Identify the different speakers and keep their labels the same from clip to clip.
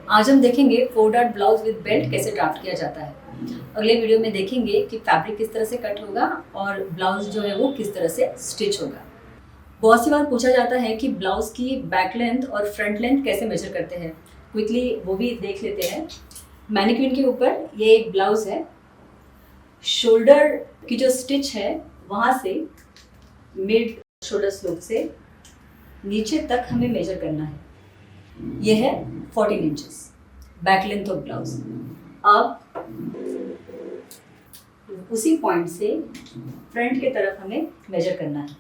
Speaker 1: आज हम देखेंगे 4 डॉट ब्लाउज विद बेल्ट कैसे ड्राफ्ट किया जाता है। अगले वीडियो में देखेंगे कि फैब्रिक किस तरह से कट होगा और ब्लाउज जो है वो किस तरह से स्टिच होगा। बहुत सी बार पूछा जाता है कि ब्लाउज की बैक लेंथ और फ्रंट लेंथ कैसे मेजर करते हैं। क्विकली वो भी देख लेते हैं। मैनिक्विन के ऊपर ये एक ब्लाउज है। शोल्डर की जो स्टिच है वहाँ से मिड शोल्डर स्लोप से नीचे तक हमें मेजर करना है। ये है 14 inches back length of blouse. अब उसी पॉइंट से फ्रंट की तरफ हमें मेजर करना है।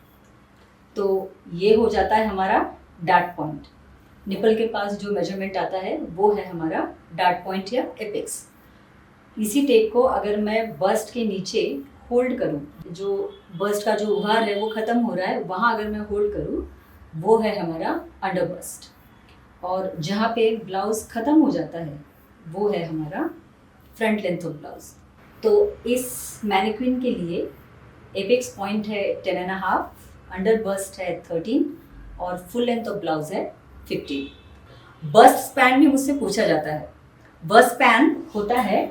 Speaker 1: तो ये हो जाता है हमारा डार्ट पॉइंट। निपल के पास जो मेजरमेंट आता है वो है हमारा डार्ट पॉइंट या एपेक्स। इसी टेप को अगर मैं बस्ट के नीचे होल्ड करूं, जो बस्ट का जो उभार है वो ख़त्म हो रहा है, वहाँ अगर मैं होल्ड करूं वो है हमारा अंडर बस्ट। और जहाँ पे ब्लाउज ख़त्म हो जाता है वो है हमारा फ्रंट लेंथ ऑफ ब्लाउज। तो इस मैनिक्विन के लिए एपेक्स पॉइंट है 10.5, अंडर बस्ट है 13 और फुल लेंथ ऑफ ब्लाउज है 15। बस्ट स्पैन भी मुझसे पूछा जाता है। बस्ट स्पैन होता है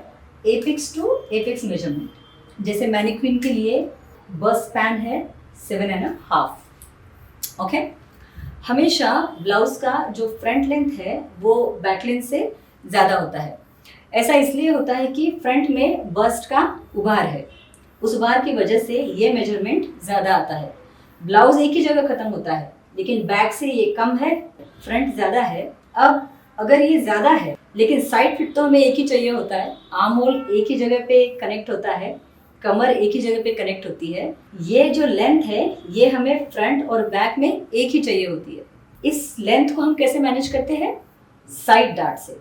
Speaker 1: एपेक्स टू एपेक्स मेजरमेंट। जैसे मैनिक्विन के लिए बस्ट स्पैन है 7.5। ओके। हमेशा ब्लाउज का जो फ्रंट लेंथ है वो बैक लेंथ से ज़्यादा होता है। ऐसा इसलिए होता है कि फ्रंट में बस्ट का उभार है, उस उभार की वजह से ये मेजरमेंट ज़्यादा आता है। ब्लाउज एक ही जगह ख़त्म होता है, लेकिन बैक से ये कम है, फ्रंट ज़्यादा है। अब अगर ये ज़्यादा है लेकिन साइड फिट तो हमें एक ही चाहिए होता है। आर्म होल एक ही जगह पे कनेक्ट होता है, कमर एक ही जगह पे कनेक्ट होती है। ये जो लेंथ है ये हमें फ्रंट और बैक में एक ही चाहिए होती है। इस लेंथ को हम कैसे मैनेज करते हैं? साइड डार्ट से।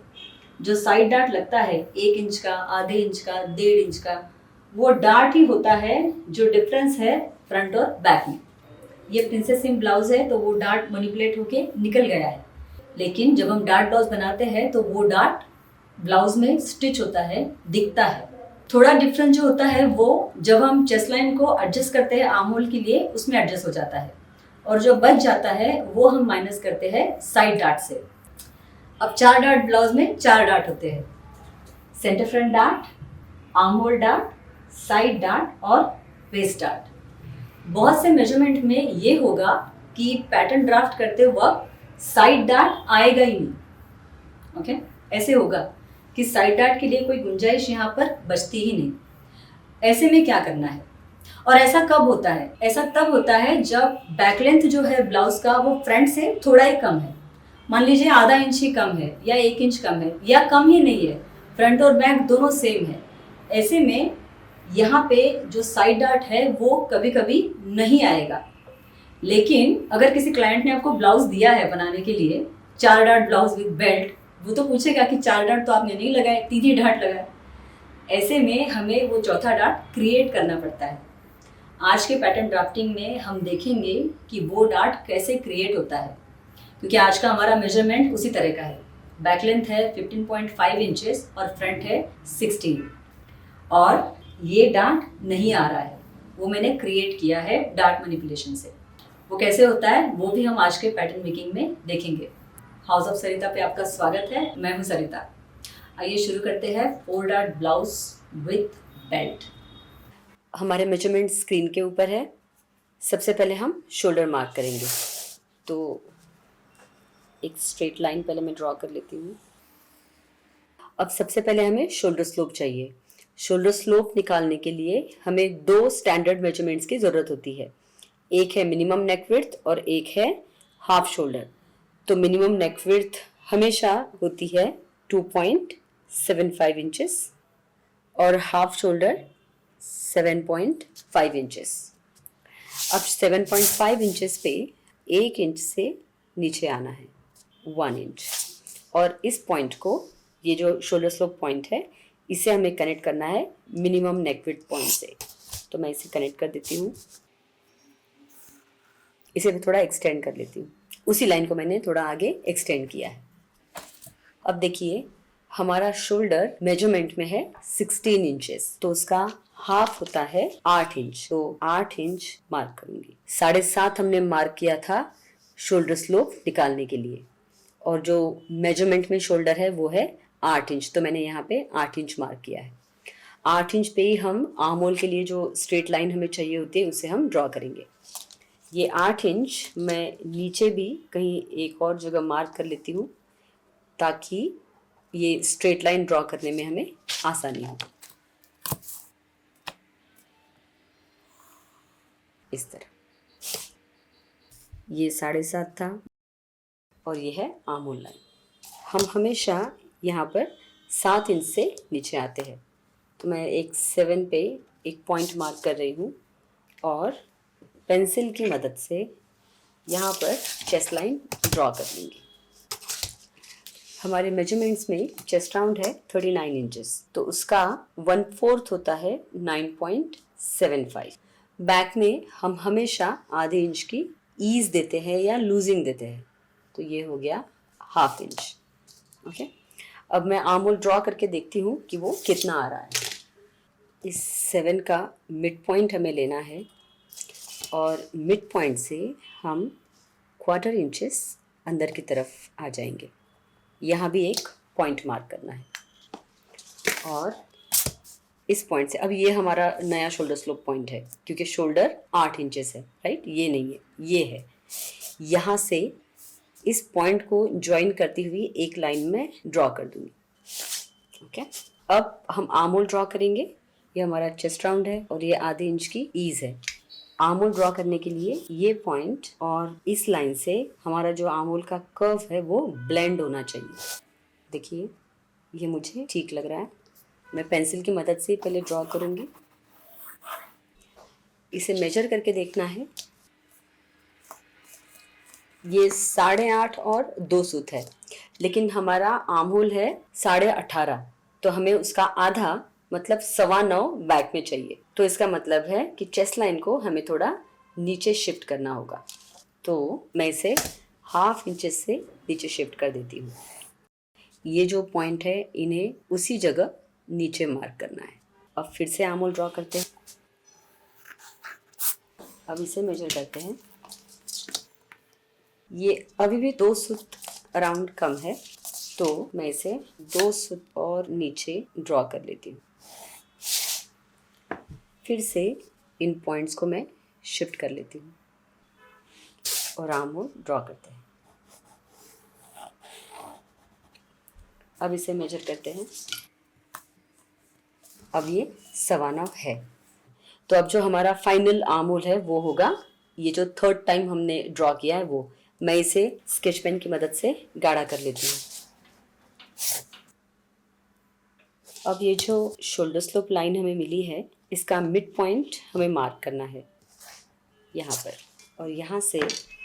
Speaker 1: जो साइड डार्ट लगता है 1 इंच का, आधे इंच का, 1.5 इंच का, वो डार्ट ही होता है जो डिफरेंस है फ्रंट और बैक में। ये प्रिंसेस सिम ब्लाउज है तो वो डार्ट मैनिपुलेट होके निकल गया है, लेकिन जब हम डार्ट ब्लाउज बनाते हैं तो वो डार्ट ब्लाउज में स्टिच होता है, दिखता है। थोड़ा डिफरेंस जो होता है वो जब हम चेस्ट लाइन को एडजस्ट करते हैं आर्म होल के लिए, उसमें एडजस्ट हो जाता है, और जो बच जाता है वो हम माइनस करते हैं साइड डार्ट से। अब 4 डार्ट ब्लाउज में 4 डार्ट होते हैं: centre front dart, armhole dart, side dart और वेस्ट डार्ट। बहुत से मेजरमेंट में ये होगा कि पैटर्न ड्राफ्ट करते वक्त साइड डार्ट आएगा ही नहीं। ओके, ऐसे होगा कि साइड डार्ट के लिए कोई गुंजाइश यहाँ पर बचती ही नहीं। ऐसे में क्या करना है? और ऐसा कब होता है? ऐसा तब होता है जब बैक लेंथ जो है ब्लाउज का वो फ्रंट से थोड़ा ही कम है। मान लीजिए आधा इंच ही कम है या 1 इंच कम है या कम ही नहीं है, फ्रंट और बैक दोनों सेम है। ऐसे में यहाँ पे जो साइड डार्ट है वो कभी कभी नहीं आएगा। लेकिन अगर किसी क्लाइंट ने आपको ब्लाउज दिया है बनाने के लिए 4 डार्ट ब्लाउज विद बेल्ट, वो तो पूछेगा कि 4 डार्ट तो आपने नहीं लगाए, 3 ही डार्ट लगाए। ऐसे में हमें वो चौथा डार्ट क्रिएट करना पड़ता है। आज के पैटर्न ड्राफ्टिंग में हम देखेंगे कि वो डार्ट कैसे क्रिएट होता है, क्योंकि आज का हमारा मेजरमेंट उसी तरह का है। बैक लेंथ है 15.5 इंचेस और फ्रंट है 16, और ये डार्ट नहीं आ रहा है, वो मैंने क्रिएट किया है डार्ट मैनिपुलेशन से। वो कैसे होता है वो भी हम आज के पैटर्न मेकिंग में देखेंगे। हाउस ऑफ सरिता पे आपका स्वागत है, मैं हूँ सरिता। आइए शुरू करते हैं 4 डार्ट ब्लाउज विथ बेल्ट। हमारे मेजरमेंट स्क्रीन के ऊपर है। सबसे पहले हम शोल्डर मार्क करेंगे, तो एक स्ट्रेट लाइन पहले मैं ड्रॉ कर लेती हूँ। अब सबसे पहले हमें शोल्डर स्लोप चाहिए। शोल्डर स्लोप निकालने के लिए हमें 2 स्टैंडर्ड मेजरमेंट्स की ज़रूरत होती है। एक है मिनिमम नेक विड्थ और एक है हाफ शोल्डर। तो मिनिमम नेक विड्थ हमेशा होती है 2.75 इंचेस और हाफ शोल्डर 7.5 इंचेस। अब 7.5 इंचेस पे 1 इंच से नीचे आना है, 1 इंच, और इस पॉइंट को, ये जो शोल्डर स्लोप पॉइंट है, इसे हमें कनेक्ट करना है मिनिमम नेक विड्थ पॉइंट से। तो मैं इसे कनेक्ट कर देती हूँ। इसे मैं थोड़ा एक्सटेंड कर लेती हूँ। उसी लाइन को मैंने थोड़ा आगे एक्सटेंड किया है। अब देखिए हमारा शोल्डर मेजरमेंट में है 16 इंचेस, तो उसका हाफ होता है 8 इंच। तो 8 इंच मार्क करूंगी। 7.5 हमने मार्क किया था शोल्डर स्लोप निकालने के लिए,
Speaker 2: और जो मेजरमेंट में शोल्डर है वो है 8 इंच, तो मैंने यहाँ पे 8 इंच मार्क किया है। 8 इंच पे ही हम आर्म होल के लिए जो स्ट्रेट लाइन हमें चाहिए होती है उसे हम ड्रॉ करेंगे। ये 8 इंच मैं नीचे भी कहीं एक और जगह मार्क कर लेती हूँ ताकि ये स्ट्रेट लाइन ड्रॉ करने में हमें आसानी हो। इस तरह ये 7.5 था और ये है आर्म होल लाइन। हम हमेशा यहाँ पर 7 इंच से नीचे आते हैं, तो मैं एक 7 पे एक पॉइंट मार्क कर रही हूँ और पेंसिल की मदद से यहाँ पर चेस्ट लाइन ड्रॉ कर लेंगे। हमारे मेजरमेंट्स में चेस्ट राउंड है 39 इंचेस, तो उसका 1/4 होता है 9.75। बैक में हम हमेशा आधे इंच की ईज देते हैं या लूजिंग देते हैं, तो ये हो गया 1/2 इंच। ओके, अब मैं आर्म होल ड्रॉ करके देखती हूँ कि वो कितना आ रहा है। इस 7 का मिड पॉइंट हमें लेना है और मिड पॉइंट से हम 1/4 इंचेस अंदर की तरफ आ जाएंगे। यहाँ भी एक पॉइंट मार्क करना है और इस पॉइंट से, अब ये हमारा नया शोल्डर स्लोप पॉइंट है क्योंकि शोल्डर 8 इंचेस है, राइट, ये नहीं है, ये है। यहाँ से इस पॉइंट को ज्वाइन करती हुई एक लाइन में ड्रॉ कर दूंगी। ओके, अब हम आर्म होल ड्रॉ करेंगे। ये हमारा चेस्ट राउंड है और ये आधे इंच की ईज है। आर्म होल ड्रॉ करने के लिए ये पॉइंट और इस लाइन से हमारा जो आर्म होल का कर्व है वो ब्लेंड होना चाहिए। देखिए ये मुझे ठीक लग रहा है। मैं पेंसिल की मदद से पहले ड्रॉ करूँगी। इसे मेजर करके देखना है। ये 8.5 और 2 सूत है, लेकिन हमारा आर्म होल है 18.5, तो हमें उसका आधा मतलब 9.25 बैक में चाहिए। तो इसका मतलब है कि चेस्ट लाइन को हमें थोड़ा नीचे शिफ्ट करना होगा, तो मैं इसे 1/2 इंचेस से नीचे शिफ्ट कर देती हूँ। ये जो पॉइंट है इन्हें उसी जगह नीचे मार्क करना है। अब फिर से आर्म होल ड्रॉ करते हैं। अब इसे मेजर करते हैं। ये अभी भी 2 सूत अराउंड कम है, तो मैं इसे 2 सूत और नीचे ड्रॉ कर लेती हूँ। फिर से इन पॉइंट्स को मैं शिफ्ट कर लेती हूँ और आर्म होल ड्रॉ करते हैं। अब इसे मेजर करते हैं। अब ये 9.25 है, तो अब जो हमारा फाइनल आर्म होल है वो होगा, ये जो 3rd टाइम हमने ड्रॉ किया है वो, मैं इसे स्केच पेन की मदद से गाढ़ा कर लेती हूँ। अब ये जो शोल्डर स्लोप लाइन हमें मिली है इसका मिड पॉइंट हमें मार्क करना है यहाँ पर, और यहाँ से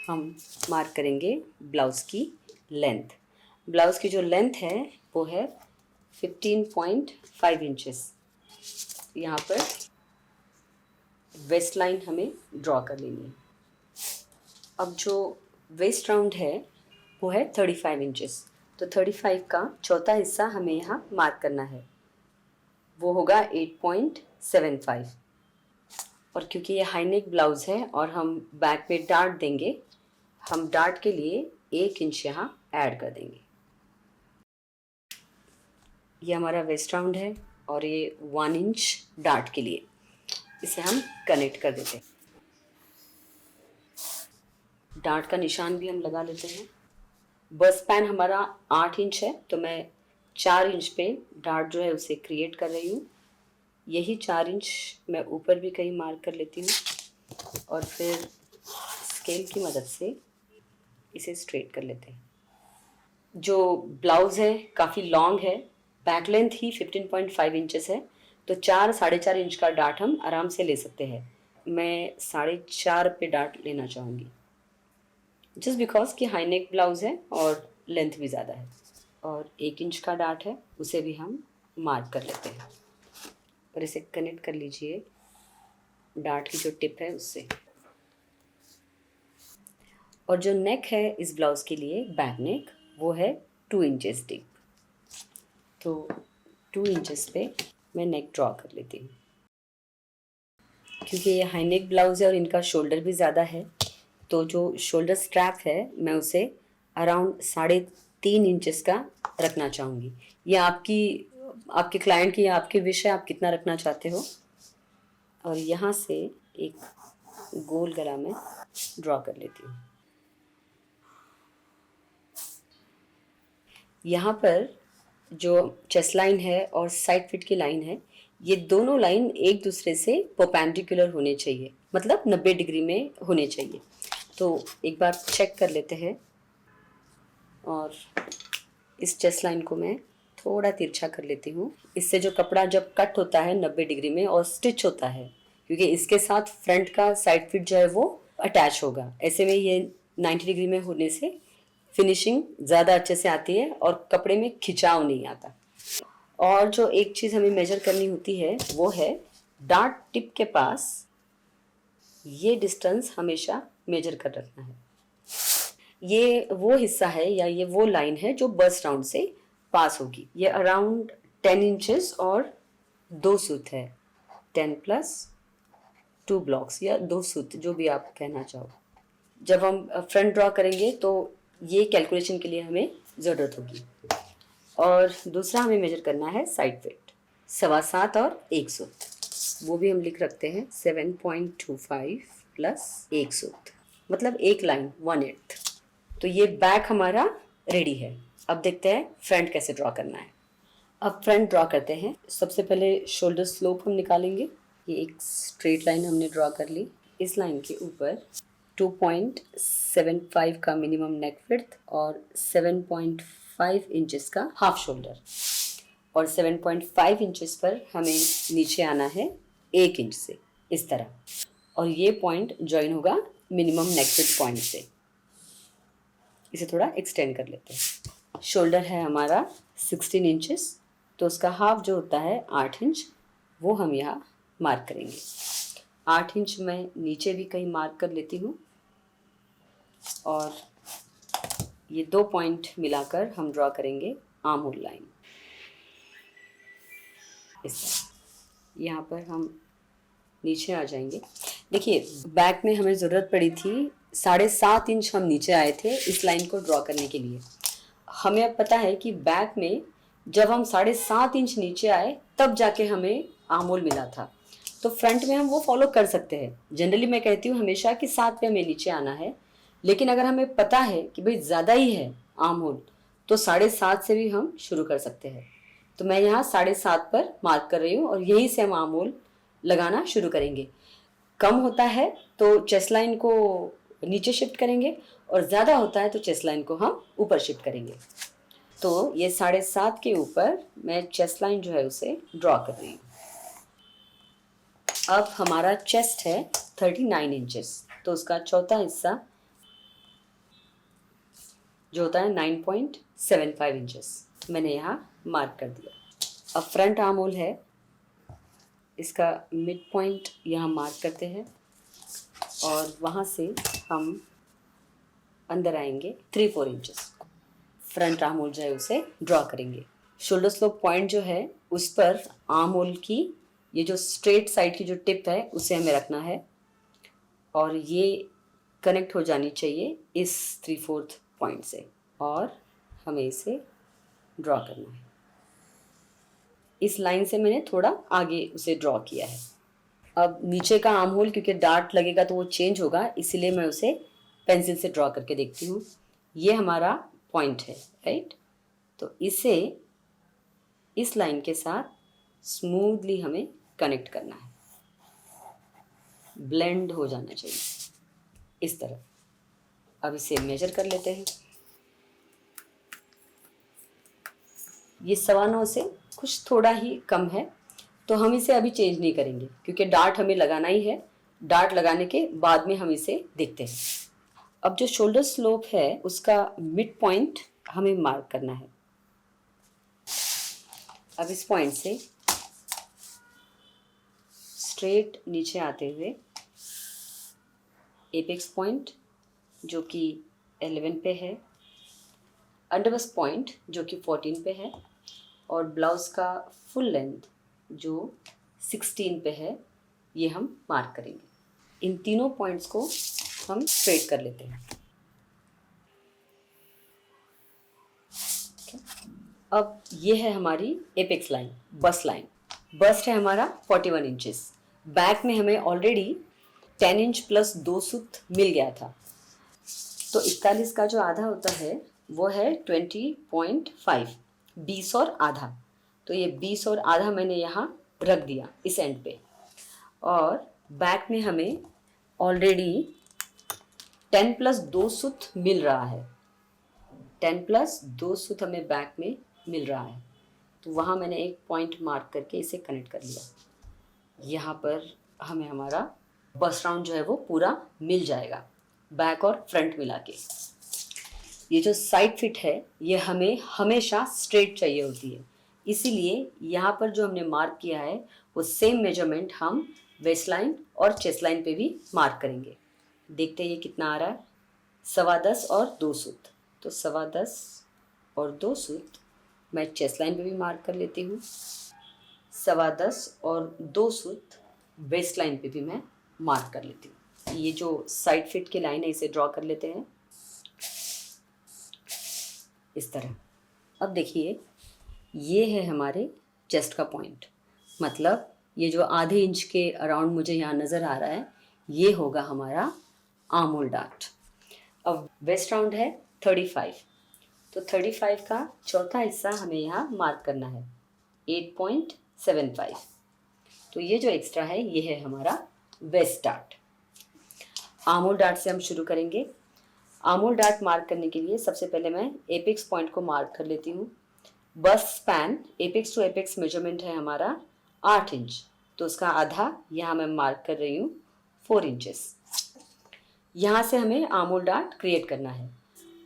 Speaker 2: हम मार्क करेंगे ब्लाउज़ की लेंथ। ब्लाउज़ की जो लेंथ है वो है 15.5 इंचेस। यहाँ पर वेस्ट लाइन हमें ड्रॉ कर लेनी है। अब जो वेस्ट राउंड है वो है 35 इंचेस, तो 35 का चौथा हिस्सा हमें यहाँ मार्क करना है, वो होगा 8.75। और क्योंकि ये हाई नेक ब्लाउज है और हम बैक पे डार्ट देंगे, हम डार्ट के लिए 1 इंच यहाँ ऐड कर देंगे। ये हमारा वेस्ट राउंड है और ये 1 इंच डार्ट के लिए, इसे हम कनेक्ट कर देते हैं। डार्ट का निशान भी हम लगा लेते हैं। बस पैन हमारा 8 इंच है, तो मैं 4 इंच पे डार्ट जो है उसे क्रिएट कर रही हूँ। यही 4 इंच मैं ऊपर भी कहीं मार्क कर लेती हूँ और फिर स्केल की मदद से इसे स्ट्रेट कर लेते हैं। जो ब्लाउज़ है काफ़ी लॉन्ग है, बैक लेंथ ही 15.5 इंचेस है, तो 4-4.5 इंच का डार्ट हम आराम से ले सकते हैं। मैं 4.5 पे डार्ट लेना चाहूँगी, जस्ट बिकॉज कि हाई नेक ब्लाउज़ है और लेंथ भी ज़्यादा है। और 1 इंच का डार्ट है, उसे भी हम मार्क कर लेते हैं और इसे कनेक्ट कर लीजिए डार्ट की जो टिप है उससे। और जो नेक है इस ब्लाउज़ के लिए, बैक नेक, वो है 2 इंचेस डीप, तो 2 इंचेस पे मैं नेक ड्रॉ कर लेती हूँ। क्योंकि ये हाई नेक ब्लाउज़ है और इनका शोल्डर भी ज़्यादा है, तो जो शोल्डर स्ट्रैप है मैं उसे अराउंड 3 इंचेस का रखना चाहूँगी। ये आपके क्लाइंट की या आपके विश है, आप कितना रखना चाहते हो। और यहाँ से एक गोल गला में ड्रॉ कर लेती हूँ। यहाँ पर जो चेस्ट लाइन है और साइड फिट की लाइन है, ये दोनों लाइन एक दूसरे से परपेंडिकुलर होने चाहिए, मतलब 90 डिग्री में होने चाहिए। तो एक बार चेक कर लेते हैं। और इस चेस्ट लाइन को मैं थोड़ा तिरछा कर लेती हूँ। इससे जो कपड़ा जब कट होता है 90 डिग्री में और स्टिच होता है, क्योंकि इसके साथ फ्रंट का साइड फिट जो है वो अटैच होगा, ऐसे में ये 90 डिग्री में होने से फिनिशिंग ज़्यादा अच्छे से आती है और कपड़े में खिंचाव नहीं आता। और जो एक चीज़ हमें मेजर करनी होती है वो है डार्ट टिप के पास ये डिस्टेंस हमेशा मेजर कर रखना है। ये वो हिस्सा है या ये वो लाइन है जो बस्ट राउंड से पास होगी। ये अराउंड 10 इंचेस और 2 सूत है, 10 प्लस 2 ब्लॉक्स या 2 सूत, जो भी आप कहना चाहो। जब हम फ्रंट ड्रॉ करेंगे तो ये कैलकुलेशन के लिए हमें ज़रूरत होगी। और दूसरा हमें मेजर करना है साइड फिट, 7.25 और 1 सूत, वो भी हम लिख रखते हैं 7.25 प्लस 1 सूत, मतलब एक लाइन 1/8। तो ये बैक हमारा रेडी है। अब देखते हैं फ्रंट कैसे ड्रॉ करना है। अब फ्रंट ड्रॉ करते हैं। सबसे पहले शोल्डर स्लोप हम निकालेंगे। ये एक स्ट्रेट लाइन हमने ड्रॉ कर ली। इस लाइन के ऊपर 2.75 का मिनिमम नेक विड्थ और 7.5 इंचेस का हाफ शोल्डर, और 7.5 इंचेस पर हमें नीचे आना है 1 इंच से, इस तरह। और ये पॉइंट ज्वाइन होगा मिनिमम नेक विड्थ पॉइंट से। इसे थोड़ा एक्सटेंड कर लेते हैं। शोल्डर है हमारा 16 इंचेस, तो उसका हाफ जो होता है 8 इंच, वो हम यहाँ मार्क करेंगे। 8 इंच मैं नीचे भी कहीं मार्क कर लेती हूँ। और ये 2 पॉइंट मिलाकर हम ड्रॉ करेंगे आर्म होल लाइन, इस तरह। यहाँ पर हम नीचे आ जाएंगे। देखिए, बैक में हमें ज़रूरत पड़ी थी 7.5 इंच, हम नीचे आए थे इस लाइन को ड्रॉ करने के लिए। हमें अब पता है कि बैक में जब हम 7.5 इंच नीचे आए तब जाके हमें आर्म होल मिला था। तो फ्रंट में हम वो फॉलो कर सकते हैं। जनरली मैं कहती हूँ हमेशा कि 7 पे हमें नीचे आना है, लेकिन अगर हमें पता है कि भाई ज़्यादा ही है आर्म होल, तो 7.5 से भी हम शुरू कर सकते हैं। तो मैं यहाँ 7.5 पर मार्क कर रही हूँ और यहीं से हम आर्म होल लगाना शुरू करेंगे। कम होता है तो चेस्ट लाइन को नीचे शिफ्ट करेंगे, और ज़्यादा होता है तो चेस्ट लाइन को हम ऊपर शिफ्ट करेंगे। तो ये 7.5 के ऊपर मैं चेस्ट लाइन जो है उसे ड्रॉ कर रही हूँ। अब हमारा चेस्ट है 39 इंचेस, तो उसका चौथा हिस्सा जो होता है 9.75 इंचेस मैंने यहाँ मार्क कर दिया। अब फ्रंट आर्म होल है, इसका मिड पॉइंट यहाँ मार्क करते हैं और वहाँ से हम अंदर आएंगे 3-4 इंचेस। फ्रंट आर्म होल जो है उसे ड्रॉ करेंगे। शोल्डर स्लोप पॉइंट जो है उस पर आर्म होल की ये जो स्ट्रेट साइड की जो टिप है उसे हमें रखना है, और ये कनेक्ट हो जानी चाहिए इस 3/4 पॉइंट से, और हमें इसे ड्रॉ करना है। इस लाइन से मैंने थोड़ा आगे उसे ड्रॉ किया है। अब नीचे का आर्म होल क्योंकि डार्ट लगेगा तो वो चेंज होगा, इसीलिए मैं उसे पेंसिल से ड्रॉ करके देखती हूँ। ये हमारा पॉइंट है, राइट। तो इसे इस लाइन के साथ स्मूथली हमें कनेक्ट करना है, ब्लेंड हो जाना चाहिए इस तरह। अब इसे मेजर कर लेते हैं। ये 9.25 से कुछ थोड़ा ही कम है, तो हम इसे अभी चेंज नहीं करेंगे क्योंकि डार्ट हमें लगाना ही है। डार्ट लगाने के बाद में हम इसे देखते हैं। अब जो शोल्डर स्लोप है उसका मिड पॉइंट हमें मार्क करना है। अब इस पॉइंट से स्ट्रेट नीचे आते हुए एपेक्स पॉइंट जो कि 11 पे है, अंडरबस्ट पॉइंट जो कि 14 पे है, और ब्लाउज़ का फुल लेंथ जो 16 पे है, ये हम मार्क करेंगे। इन तीनों पॉइंट्स को हम स्ट्रेट कर लेते हैं। अब ये है हमारी apex line, bust line. Bust है हमारा 41 इंचेस। बैक में हमें ऑलरेडी 10 इंच प्लस 2 सूत मिल गया था। तो 41 का जो आधा होता है वो है 20.5, 20 और आधा। तो ये 20 और आधा मैंने यहाँ रख दिया इस एंड पे। और बैक में हमें ऑलरेडी 10 प्लस 2 सूत मिल रहा है। 10 प्लस 2 सूत हमें बैक में मिल रहा है। तो वहाँ मैंने एक पॉइंट मार्क करके इसे कनेक्ट कर लिया। यहाँ पर हमें हमारा बस्ट राउंड जो है वो पूरा मिल जाएगा, बैक और फ्रंट मिला के। ये जो साइड फिट है ये हमें हमेशा स्ट्रेट चाहिए होती है, इसीलिए यहाँ पर जो हमने मार्क किया है वो सेम मेजरमेंट हम वेस्ट लाइन और चेस्ट लाइन पे भी मार्क करेंगे। देखते हैं ये कितना आ रहा है। 10.25 और 2 सूत। तो 10.25 और 2 सूत मैं चेस्ट लाइन पे भी मार्क कर लेती हूँ। 10.25 और 2 सूत वेस्ट लाइन पे भी मैं मार्क कर लेती हूँ। ये जो साइड फिट की लाइन है इसे ड्रॉ कर लेते हैं इस तरह। अब देखिए ये है हमारे चेस्ट का पॉइंट, मतलब ये जो आधे इंच के अराउंड मुझे यहाँ नज़र आ रहा है ये होगा हमारा आर्म होल डार्ट। अब वेस्ट राउंड है 35, तो 35 का चौथा हिस्सा हमें यहाँ मार्क करना है 8.75। तो ये जो एक्स्ट्रा है ये है हमारा waist dart. Armhole dart से हम शुरू करेंगे। आर्म होल डार्ट मार्क करने के लिए सबसे पहले मैं एपेक्स पॉइंट को मार्क कर लेती हूँ। Bust span apex to apex measurement है हमारा 8 इंच, तो उसका आधा यहाँ मैं मार्क कर रही हूँ 4 इंचेस। यहाँ से हमें आर्म होल डार्ट क्रिएट करना है।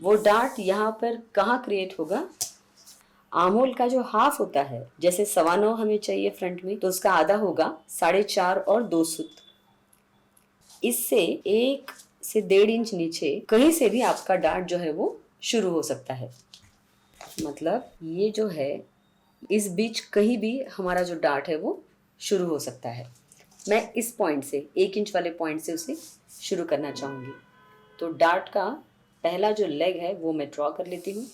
Speaker 2: वो डार्ट यहाँ पर कहाँ क्रिएट होगा, आर्म होल का जो हाफ होता है, जैसे 9.25 हमें चाहिए फ्रंट में, तो उसका आधा होगा 4.5 और 2 सूत। इससे 1 से 1.5 इंच नीचे कहीं से भी आपका डार्ट जो है वो शुरू हो सकता है। मतलब ये जो है इस बीच कहीं भी हमारा जो डार्ट है वो शुरू हो सकता है। मैं इस पॉइंट से 1 इंच वाले पॉइंट से उसे शुरू करना चाहूँगी। तो डार्ट का पहला जो लेग है वो मैं ड्रॉ कर लेती हूँ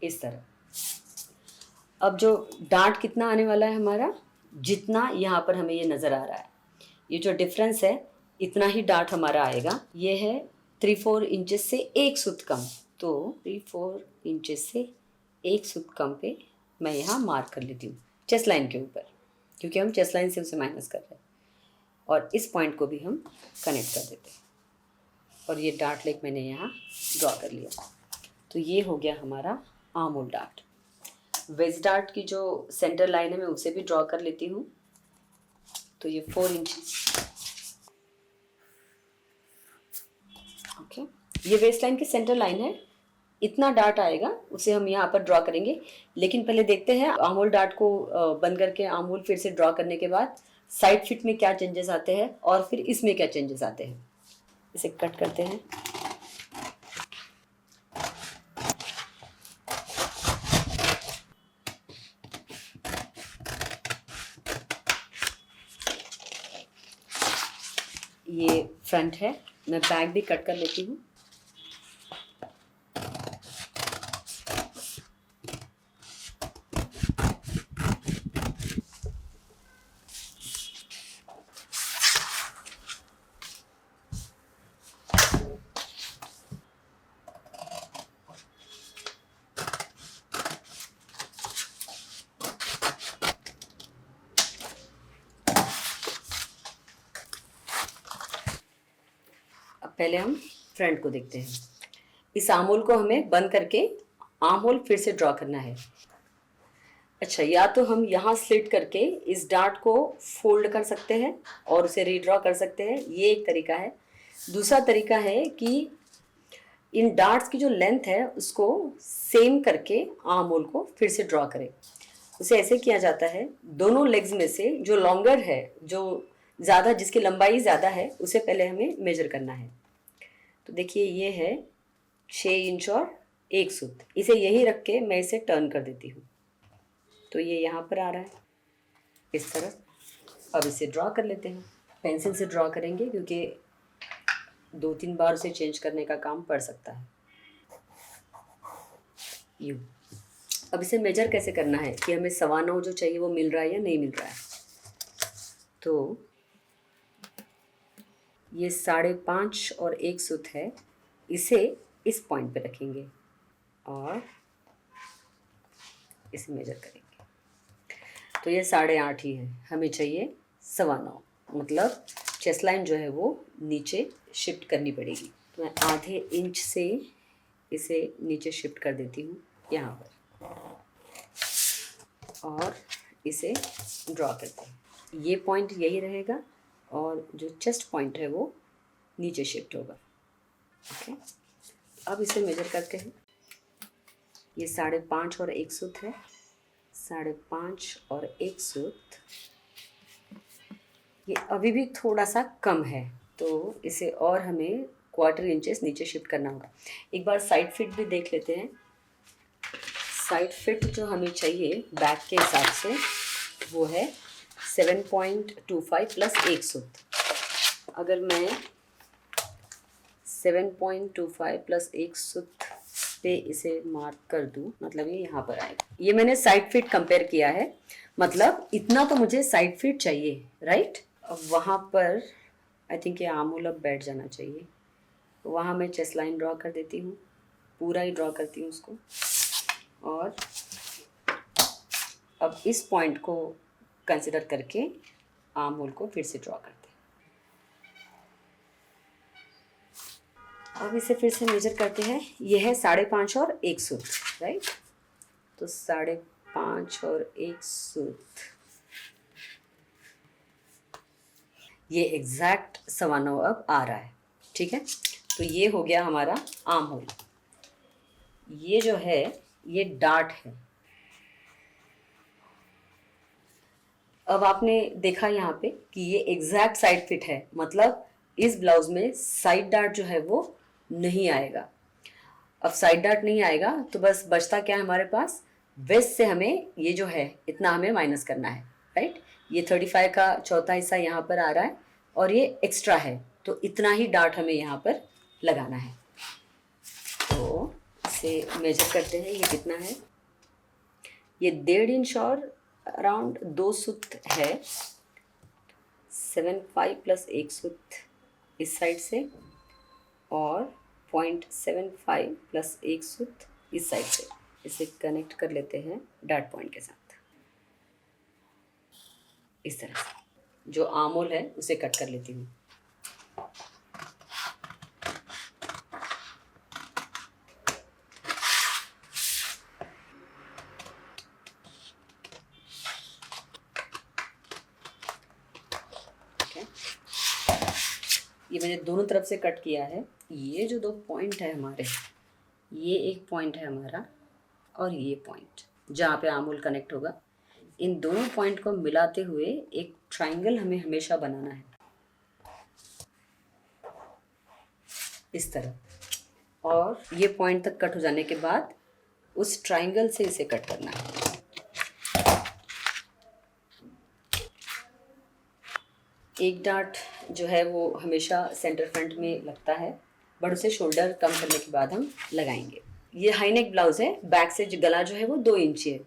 Speaker 2: इस तरह। अब जो डार्ट कितना आने वाला है हमारा, जितना यहाँ पर हमें ये नज़र आ रहा है, ये जो डिफरेंस है इतना ही डार्ट हमारा आएगा। ये है 3-4 इंचेस से 1 सूत कम, तो 3-4 इंचेस से 1 सूत कम पे मैं यहाँ मार्क कर लेती हूँ चेस्ट लाइन के ऊपर, क्योंकि हम चेस्ट लाइन से उसे माइनस कर रहे हैं। और इस पॉइंट को भी हम कनेक्ट कर देते हैं और ये डार्ट लेग मैंने यहाँ ड्रॉ कर लिया। तो ये हो गया हमारा armhole dart. Waist dart की जो सेंटर लाइन है मैं उसे भी ड्रॉ कर लेती हूँ। तो ये 4 इंचेस, ओके। ये वेस्ट लाइन की सेंटर लाइन है, इतना डार्ट आएगा उसे हम यहाँ पर ड्रॉ करेंगे। लेकिन पहले देखते हैं आर्म होल डार्ट को बंद करके आर्म होल फिर से ड्रॉ करने के बाद साइड फिट में क्या चेंजेस आते हैं और फिर इसमें क्या चेंजेस आते हैं। इसे कट करते हैं। ये फ्रंट है, मैं बैक भी कट कर लेती हूँ। पहले हम फ्रंट को देखते हैं। इस आर्म होल को हमें बंद करके आर्म होल फिर से ड्रॉ करना है। अच्छा, या तो हम यहाँ स्लिट करके इस डार्ट को फोल्ड कर सकते हैं और उसे रीड्रॉ कर सकते हैं, ये एक तरीका है। दूसरा तरीका है कि इन डार्ट्स की जो लेंथ है उसको सेम करके आर्म होल को फिर से ड्रॉ करें। उसे ऐसे किया जाता है, दोनों लेग्स में से जो लॉन्गर है, जो ज़्यादा, जिसकी लंबाई ज़्यादा है, उसे पहले हमें मेजर करना है। तो देखिए ये है 6 इंच और 1 सूत। इसे यही रख के मैं इसे टर्न कर देती हूँ, तो ये यहाँ पर आ रहा है इस तरह। अब इसे ड्रॉ कर लेते हैं। पेंसिल से ड्रॉ करेंगे क्योंकि 2-3 बार उसे चेंज करने का काम पड़ सकता है। यूँ अब इसे मेजर कैसे करना है कि हमें 9.25 जो चाहिए वो मिल रहा है या नहीं मिल रहा है। तो ये 5.5 और 1 सूत है, इसे इस पॉइंट पे रखेंगे और इसे मेजर करेंगे। तो ये 8.5 ही है, हमें चाहिए 9.25, मतलब चेस्ट लाइन जो है वो नीचे शिफ्ट करनी पड़ेगी। तो मैं आधे इंच से इसे नीचे शिफ्ट कर देती हूँ यहाँ पर और इसे ड्रॉ करते हैं। ये पॉइंट यही रहेगा और जो चेस्ट पॉइंट है वो नीचे शिफ्ट होगा। ओके, अब इसे मेजर करते हैं। ये 5.5 और 1 सूत है, 5.5 और 1 सूत, ये अभी भी थोड़ा सा कम है, तो इसे और हमें 1/4 इंचेस नीचे शिफ्ट करना होगा। एक बार साइड फिट भी देख लेते हैं। साइड फिट जो हमें चाहिए बैक के हिसाब से वो है 7.25 प्लस 1 सूत। अगर मैं 7.25 प्लस 1 सूत पे इसे मार्क कर दूं, मतलब ये यहाँ पर आएगा। ये मैंने साइड फिट कंपेयर किया है, मतलब इतना तो मुझे साइड फिट चाहिए, राइट। अब वहाँ पर आई थिंक ये आर्म होल अब बैठ जाना चाहिए। तो वहाँ मैं चेस्ट लाइन ड्रॉ कर देती हूँ, पूरा ही ड्रॉ करती हूँ उसको। और अब इस पॉइंट को कंसिडर करके आर्म होल को फिर से ड्रॉ करते हैं। अब इसे फिर से मेजर करते हैं। यह है 5.5 और 1 सूत, राइट। तो 5.5 और 1 सूत, ये एग्जैक्ट 9.25 अब आ रहा है, ठीक है। तो ये हो गया हमारा आर्म होल। ये जो है ये डार्ट है। अब आपने देखा यहाँ पे कि ये एग्जैक्ट साइड फिट है, मतलब इस ब्लाउज में साइड डार्ट जो है वो नहीं आएगा। अब साइड डार्ट नहीं आएगा तो बस बचता क्या है हमारे पास, वेस्ट से हमें ये जो है इतना हमें माइनस करना है, राइट। ये 35 का चौथा हिस्सा यहाँ पर आ रहा है और ये एक्स्ट्रा है, तो इतना ही डार्ट हमें यहाँ पर लगाना है। तो इसे मेजर करते हैं, ये कितना है। ये 1.5 इंच और अराउंड 2 सूत है। 7.5 प्लस 1 सूत इस साइड से और 0.75 प्लस 1 सूत इस साइड से। इसे कनेक्ट कर लेते हैं डार्ट पॉइंट के साथ, इस तरह से। जो आर्म होल है उसे कट कर लेती हूँ। ये मैंने दोनों तरफ से कट किया है। ये जो 2 पॉइंट है हमारे, ये एक पॉइंट है हमारा और ये पॉइंट जहाँ पे आर्म होल कनेक्ट होगा, इन दोनों पॉइंट को मिलाते हुए एक ट्रायंगल हमें हमेशा बनाना है, इस तरह। और ये पॉइंट तक कट हो जाने के बाद उस ट्रायंगल से इसे कट करना है। एक डार्ट जो है वो हमेशा सेंटर फ्रंट में लगता है, बट उसे शोल्डर कम करने के बाद हम लगाएंगे। ये हाई नेक ब्लाउज है, बैक से गला जो है वो 2 इंच है,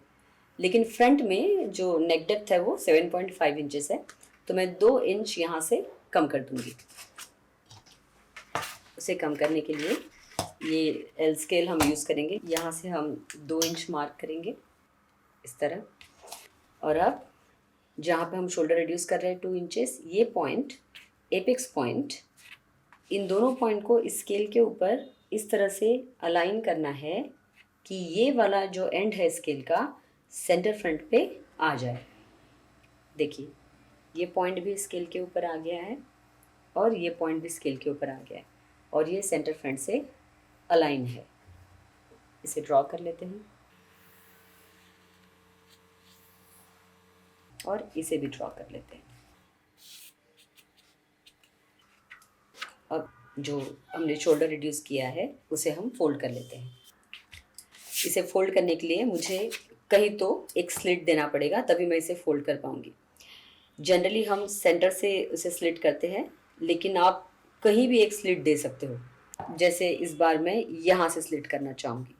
Speaker 2: लेकिन फ्रंट में जो नेक डेप्थ है वो 7.5 इंचेस है, तो मैं 2 इंच यहाँ से कम कर दूंगी। उसे कम करने के लिए ये एल स्केल हम यूज़ करेंगे। यहाँ से हम 2 इंच मार्क करेंगे इस तरह। और अब जहाँ पे हम शोल्डर रिड्यूस कर रहे हैं 2 इंचेस, ये पॉइंट एपेक्स पॉइंट, इन दोनों पॉइंट को स्केल के ऊपर इस तरह से अलाइन करना है कि ये वाला जो एंड है स्केल का सेंटर फ्रंट पे आ जाए। देखिए ये पॉइंट भी स्केल के ऊपर आ गया है और ये पॉइंट भी स्केल के ऊपर आ गया है और ये सेंटर फ्रंट से अलाइन है। इसे ड्रॉ कर लेते हैं और इसे भी ड्रॉ कर लेते हैं। अब जो हमने शोल्डर रिड्यूस किया है उसे हम फोल्ड कर लेते हैं। इसे फोल्ड करने के लिए मुझे कहीं तो एक स्लिट देना पड़ेगा, तभी मैं इसे फोल्ड कर पाऊंगी। जनरली हम सेंटर से उसे स्लिट करते हैं, लेकिन आप कहीं भी एक स्लिट दे सकते हो। जैसे इस बार मैं यहाँ से स्लिट करना चाहूँगी।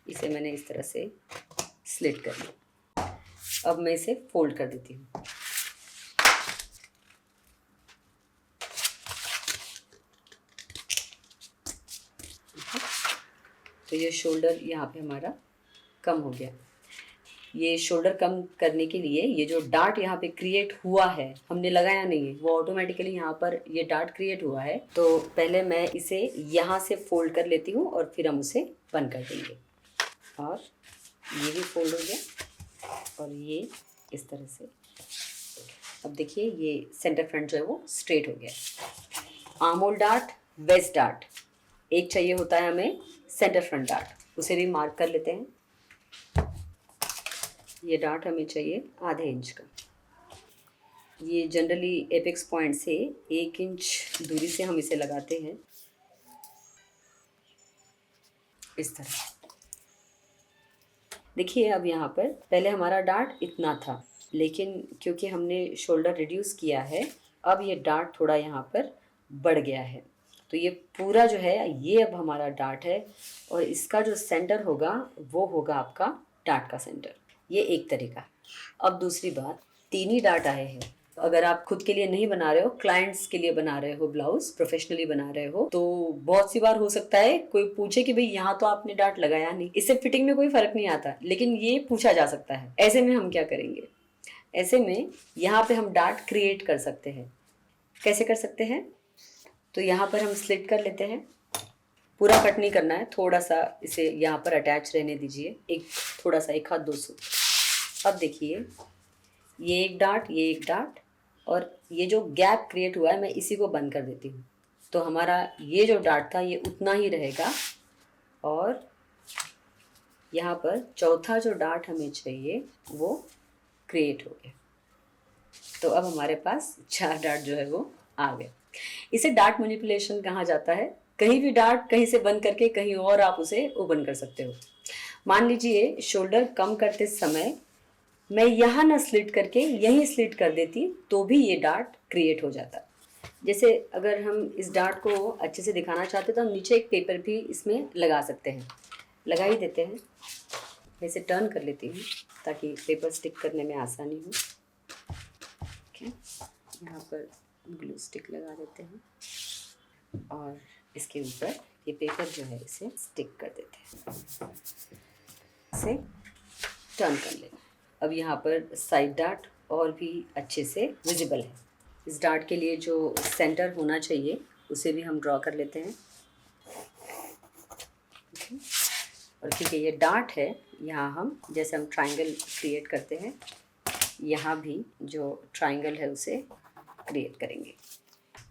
Speaker 2: इसे मैंने इस तरह से स्लिट कर लिया। अब मैं इसे फोल्ड कर देती हूँ। तो ये शोल्डर यहाँ पे हमारा कम हो गया। ये शोल्डर कम करने के लिए ये जो डार्ट यहाँ पे क्रिएट हुआ है, हमने लगाया नहीं है, वो ऑटोमेटिकली यहाँ पर ये डार्ट क्रिएट हुआ है। तो पहले मैं इसे यहाँ से फोल्ड कर लेती हूँ और फिर हम उसे बंद कर देंगे। और ये भी फोल्ड हो गया और ये इस तरह से। अब देखिए ये सेंटर फ्रंट जो है वो स्ट्रेट हो गया। Armhole dart, waist dart एक चाहिए होता है हमें, सेंटर फ्रंट डार्ट, उसे भी मार्क कर लेते हैं। ये डार्ट हमें चाहिए आधे इंच का। ये जनरली एपेक्स पॉइंट से 1 इंच दूरी से हम इसे लगाते हैं इस तरह। देखिए अब यहाँ पर पहले हमारा डार्ट इतना था, लेकिन क्योंकि हमने शोल्डर रिड्यूस किया है, अब ये डार्ट थोड़ा यहाँ पर बढ़ गया है। तो ये पूरा जो है ये अब हमारा डार्ट है और इसका जो सेंटर होगा वो होगा आपका डार्ट का सेंटर। ये एक तरीका। अब दूसरी बात, 3 ही डार्ट आए हैं। अगर आप खुद के लिए नहीं बना रहे हो, क्लाइंट्स के लिए बना रहे हो ब्लाउज, प्रोफेशनली बना रहे हो, तो बहुत सी बार हो सकता है कोई पूछे कि भाई यहाँ तो आपने डार्ट लगाया नहीं। इससे फिटिंग में कोई फर्क नहीं आता, लेकिन ये पूछा जा सकता है। ऐसे में हम क्या करेंगे, ऐसे में यहाँ पे हम डार्ट क्रिएट कर सकते हैं। कैसे कर सकते हैं, तो यहाँ पर हम स्लिट कर लेते हैं। पूरा कट नहीं करना है, थोड़ा सा इसे यहाँ पर अटैच रहने दीजिए, एक थोड़ा सा 1 हाथ 2 सूत। अब देखिए ये एक डार्ट, ये एक डार्ट, और ये जो गैप क्रिएट हुआ है मैं इसी को बंद कर देती हूँ। तो हमारा ये जो डार्ट था ये उतना ही रहेगा। और यहाँ पर चौथा जो डार्ट हमें चाहिए वो क्रिएट हो गया। तो अब हमारे पास 4 डार्ट जो है वो आ गए। इसे डार्ट मैनिपुलेशन कहा जाता है। कहीं भी डार्ट कहीं से बंद करके कहीं और आप उसे ओपन कर सकते हो। मान लीजिए शोल्डर कम करते समय मैं यहाँ ना स्लिट करके यहीं स्लिट कर देती तो भी ये डार्ट क्रिएट हो जाता। जैसे अगर हम इस डार्ट को अच्छे से दिखाना चाहते तो हम नीचे एक पेपर भी इसमें लगा सकते हैं। लगा ही देते हैं। मैं इसे टर्न कर लेती हूँ ताकि पेपर स्टिक करने में आसानी हो। ओके, यहाँ पर ग्लू स्टिक लगा देते हैं और इसके ऊपर ये पेपर जो है इसे स्टिक कर देते हैं। इसे टर्न कर लेना। अब यहाँ पर साइड डार्ट और भी अच्छे से विजिबल है। इस डार्ट के लिए जो सेंटर होना चाहिए उसे भी हम ड्रॉ कर लेते हैं। और क्योंकि ये डार्ट है, यहाँ हम जैसे हम ट्रायंगल क्रिएट करते हैं, यहाँ भी जो ट्रायंगल है उसे क्रिएट करेंगे।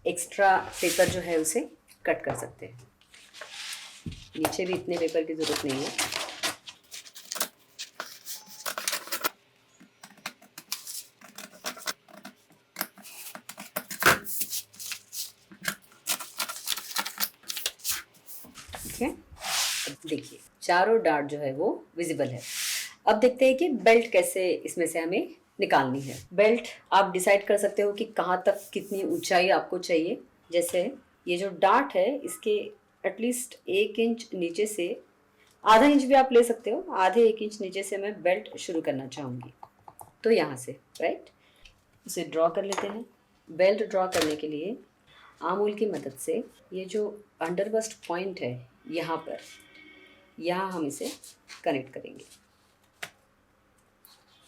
Speaker 2: एक्स्ट्रा पेपर जो है उसे कट कर सकते हैं। नीचे भी इतने पेपर की ज़रूरत नहीं है। ठीक है, अब देखिए चारों डार्ट जो है वो विजिबल है। अब देखते हैं कि बेल्ट कैसे इसमें से हमें निकालनी है। बेल्ट आप डिसाइड कर सकते हो कि कहाँ तक कितनी ऊंचाई आपको चाहिए। जैसे ये जो डार्ट है इसके एटलीस्ट 1 इंच नीचे से, आधा इंच भी आप ले सकते हो, आधे 1 इंच नीचे से मैं बेल्ट शुरू करना चाहूँगी। तो यहाँ से राइट उसे ड्रॉ कर लेते हैं। बेल्ट ड्रॉ करने के लिए आर्म होल की मदद से ये जो अंडर बस्ट पॉइंट है यहाँ पर, यहाँ हम इसे कनेक्ट करेंगे।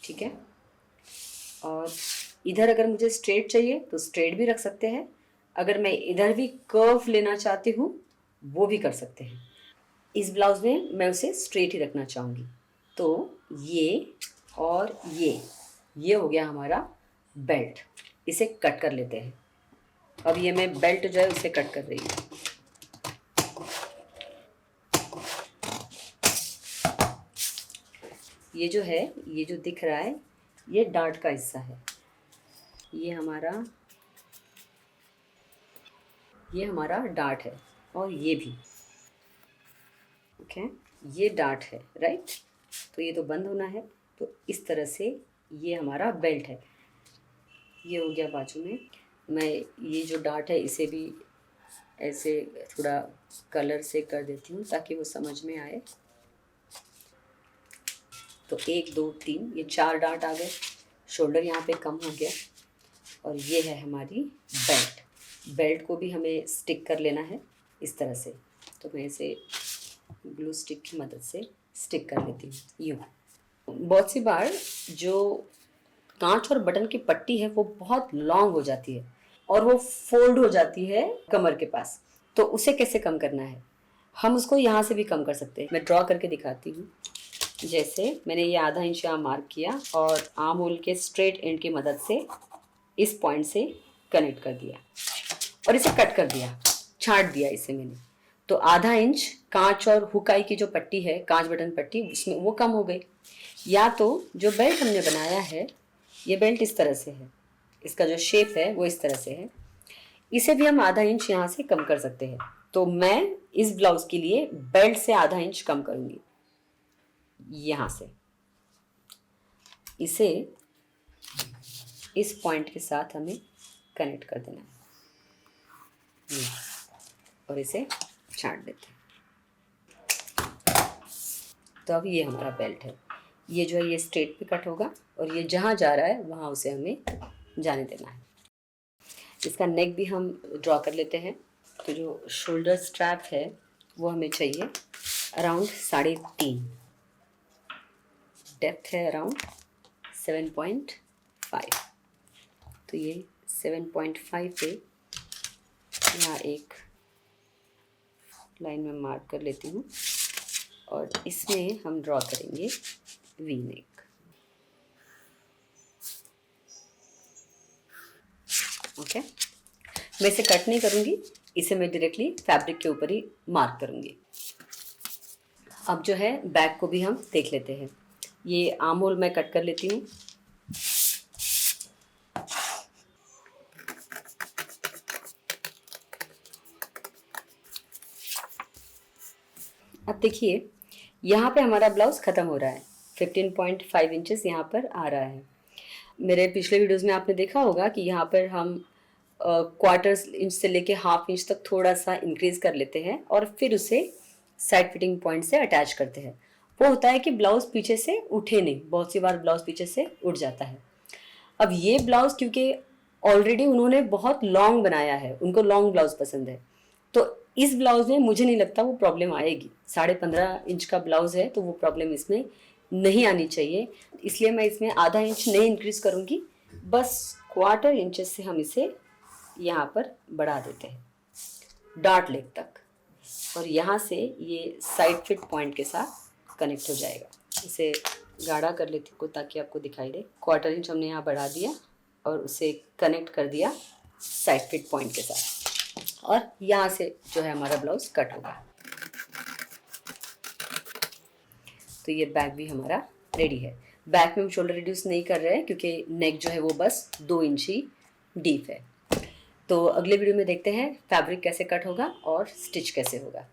Speaker 2: ठीक है, और इधर अगर मुझे स्ट्रेट चाहिए तो स्ट्रेट भी रख सकते हैं। अगर मैं इधर भी कर्व लेना चाहती हूँ वो भी कर सकते हैं। इस ब्लाउज में मैं उसे स्ट्रेट ही रखना चाहूँगी। तो ये और ये हो गया हमारा बेल्ट। इसे कट कर लेते हैं। अब ये मैं बेल्ट जो है उसे कट कर रही हूँ। ये जो है, ये जो दिख रहा है ये डार्ट का हिस्सा है। ये हमारा डार्ट है और ये भी। ओके, ये डार्ट है राइट। तो ये तो बंद होना है। तो इस तरह से ये हमारा बेल्ट है। ये हो गया बाजू में। मैं ये जो डार्ट है इसे भी ऐसे थोड़ा कलर से कर देती हूँ ताकि वो समझ में आए। तो 1 2 3 ये 4 डार्ट आ गए, शोल्डर यहाँ पे कम हो गया। और ये है हमारी बेल्ट। बेल्ट को भी हमें स्टिक कर लेना है इस तरह से। तो मैं इसे ग्लू स्टिक की मदद से स्टिक कर लेती हूँ यूँ। बहुत सी बार जो कांच और बटन की पट्टी है वो बहुत लॉन्ग हो जाती है और वो फोल्ड हो जाती है कमर के पास। तो उसे कैसे कम करना है, हम उसको यहाँ से भी कम कर सकते हैं। मैं ड्रॉ करके दिखाती हूँ। जैसे मैंने ये आधा इंच यहाँ मार्क किया और आर्म होल के स्ट्रेट एंड की मदद से इस पॉइंट से कनेक्ट कर दिया और इसे कट कर दिया, छांट दिया इसे मैंने। तो आधा इंच कांच और हुकाई की जो पट्टी है, कांच बटन पट्टी, उसमें वो कम हो गई। या तो जो बेल्ट हमने बनाया है, ये बेल्ट इस तरह से है, इसका जो शेप है वो इस तरह से है, इसे भी हम आधा इंच यहाँ से कम कर सकते हैं। तो मैं इस ब्लाउज के लिए बेल्ट से आधा इंच कम करूँगी, यहाँ से इसे इस पॉइंट के साथ हमें कनेक्ट कर देना है और इसे छांट देते हैं। तो अब ये हमारा बेल्ट है। ये जो है ये स्ट्रेट पे कट होगा और ये जहाँ जा रहा है वहाँ उसे हमें जाने देना है। इसका नेक भी हम ड्रॉ कर लेते हैं। तो जो शोल्डर स्ट्रैप है वो हमें चाहिए अराउंड 3.5, डेप्थ है अराउंड 7.5। तो ये 7.5 पे यहाँ एक लाइन में मार्क कर लेती हूँ और इसमें हम ड्रॉ करेंगे वी नेक। ओके, मैं इसे कट नहीं करूँगी, इसे मैं डायरेक्टली फैब्रिक के ऊपर ही मार्क करूँगी। अब जो है बैक को भी हम देख लेते हैं। ये आर्म होल मैं कट कर लेती हूँ। अब देखिए यहाँ पे हमारा ब्लाउज़ ख़त्म हो रहा है। 15.5 इंचेस यहाँ पर आ रहा है। मेरे पिछले वीडियोस में आपने देखा होगा कि यहाँ पर हम क्वार्टर इंच से लेके हाफ इंच तक थोड़ा सा इंक्रीज़ कर लेते हैं और फिर उसे साइड फिटिंग पॉइंट से अटैच करते हैं। वो होता है कि ब्लाउज़ पीछे से उठे नहीं, बहुत सी बार ब्लाउज़ पीछे से उठ जाता है। अब ये ब्लाउज़ क्योंकि ऑलरेडी उन्होंने बहुत लॉन्ग बनाया है, उनको लॉन्ग ब्लाउज़ पसंद है, तो इस ब्लाउज़ में मुझे नहीं लगता वो प्रॉब्लम आएगी। 15.5 इंच का ब्लाउज़ है तो वो प्रॉब्लम इसमें नहीं आनी चाहिए। इसलिए मैं इसमें आधा इंच नहीं इंक्रीज़ करूँगी, बस क्वार्टर इंचेस से हम इसे यहाँ पर बढ़ा देते हैं डार्ट लेग तक और यहाँ से ये साइड फिट पॉइंट के साथ कनेक्ट हो जाएगा। इसे गाढ़ा कर लेती हूँ ताकि आपको दिखाई दे। क्वार्टर इंच हमने यहाँ बढ़ा दिया और उसे कनेक्ट कर दिया साइड फिट पॉइंट के साथ और यहाँ से जो है हमारा ब्लाउज़ कट होगा। तो ये बैक भी हमारा रेडी है। बैक में हम शोल्डर रिड्यूस नहीं कर रहे हैं क्योंकि नेक जो है वो बस 2 इंच ही डीप है। तो अगले वीडियो में देखते हैं फैब्रिक कैसे कट होगा और स्टिच कैसे होगा।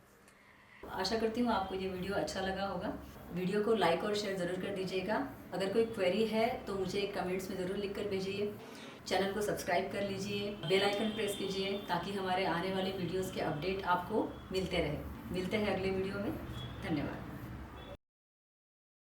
Speaker 1: आशा करती हूँ आपको ये वीडियो अच्छा लगा होगा। वीडियो को लाइक और शेयर ज़रूर कर दीजिएगा। अगर कोई क्वेरी है तो मुझे कमेंट्स में ज़रूर लिख कर भेजिए। चैनल को सब्सक्राइब कर लीजिए, बेल आइकन प्रेस कीजिए ताकि हमारे आने वाले वीडियोस के अपडेट आपको मिलते रहे। मिलते हैं अगले वीडियो में। धन्यवाद।